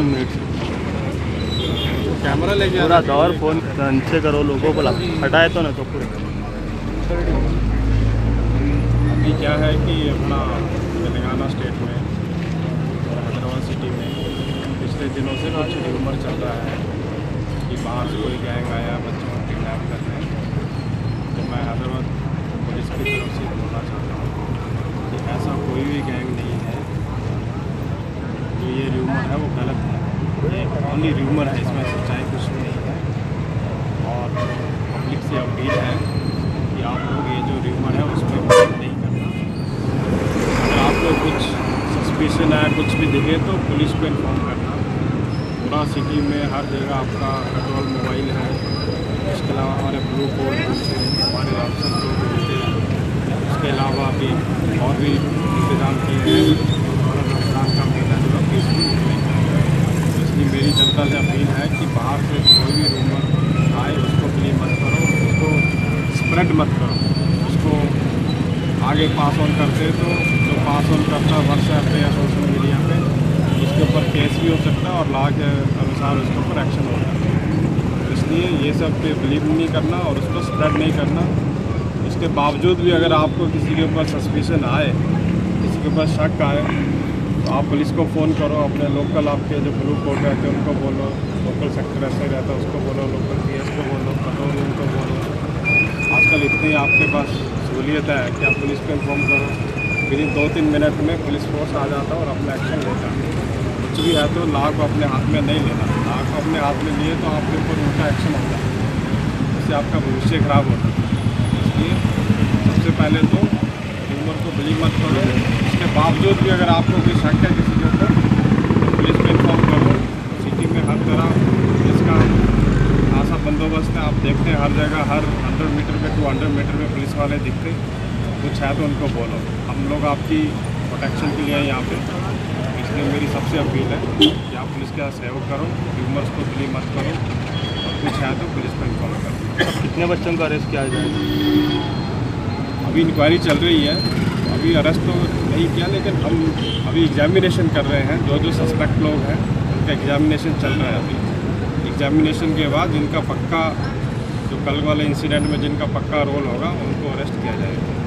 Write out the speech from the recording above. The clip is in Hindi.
1 मिनट से कैमरा लेके पूरा दौर फ़ोन नीचे करो, लोगों को हटाए तो ना तो पूरे। अभी क्या है कि अपना तेलंगाना स्टेट में और हैदराबाद सिटी में पिछले दिनों से कुछ र्यूमर चल रहा है कि बाहर से कोई गैंग आया बच्चों को किडनैप करने। तो मैं हैदराबाद पुलिस की तरफ से बोलना चाहता हूँ कि ऐसा कोई भी गैंग नहीं है। जो ये र्यूमर है वो गलत है, ये ओनली र्यूमर है, इसमें सच्चाई कुछ भी नहीं है। और पब्लिक से अपील है कि आप लोग ये जो र्यूमर है उस पर बिलीव नहीं करना। अगर आप लोग कुछ सस्पिशन है, कुछ भी दिखे तो पुलिस को इन्फॉर्म करना। पूरा सिटी में हर जगह आपका कंट्रोल मोबाइल है। इसके अलावा हमारे ब्लू कोड हमारे ऑफिसर लोग मिलते हैं। उसके अलावा भी और भी इंतजाम किए हैं और रमज़ान का महीना जो है पीसफुल नहीं है। इसलिए मेरी जनता से अपील है कि बाहर से कोई भी रूमर आए उसको बिलीव मत करो, उसको स्प्रेड मत करो, उसको आगे पास ऑन करते तो जो पास ऑन करता है व्हाट्सएप पे या सोशल मीडिया पे उसके ऊपर केस भी हो सकता है और लॉ के अनुसार उसके ऊपर एक्शन होता है। इसलिए ये सब पे बिलीव नहीं करना और उसको स्प्रेड नहीं करना। इसके बावजूद भी अगर आपको किसी के ऊपर सस्पिशन आए, किसी के ऊपर शक आए तो आप पुलिस को फ़ोन करो। अपने लोकल आपके जो ब्लू कोड रहते हैं उनको बोलो, लोकल सेक्टर ऐसे रहता है उसको बोलो, लोकल पीएस को बोलो, कंट्रोल रूम को बोलो। आजकल इतनी आपके पास सहूलियत है कि आप पुलिस को इन्फॉर्म करो, विद इन 2-3 मिनट में पुलिस फोर्स आ जाता है और अपना एक्शन लेता है। कुछ भी है तो लॉ को अपने हाथ में नहीं लेना। लॉ को अपने हाथ में लिए तो आपके ऊपर उल्टा एक्शन होता है, इससे आपका भविष्य खराब होता है। इसलिए सबसे पहले तो र्यूमर को बिलीव मत करो। इसके बावजूद भी अगर आपको कोई शक है किसी के ऊपर तो पुलिस को इन्फॉर्म करो। सिटी में हर तरह पुलिस का खासा बंदोबस्त है। आप देखते हैं हर जगह, हर 100 मीटर पे 200 मीटर पे पुलिस वाले दिखते। कुछ है तो उनको बोलो, हम लोग आपकी प्रोटेक्शन के लिए हैं यहाँ पे। इसलिए मेरी सबसे अपील है कि आप पुलिस का सहयोग करो, र्यूमर्स को बिलीव मत करो और कुछ है तो पुलिस को इन्फॉर्म करो। कितने बच्चों का अरेस्ट किया जाए? अभी इंक्वायरी चल रही है, अभी अरेस्ट तो नहीं किया, लेकिन हम अभी एग्जामिनेशन कर रहे हैं। जो सस्पेक्ट लोग हैं उनका एग्जामिनेशन चल रहा है। अभी एग्जामिनेशन के बाद जिनका पक्का, जो कल वाले इंसिडेंट में जिनका पक्का रोल होगा उनको अरेस्ट किया जाएगा।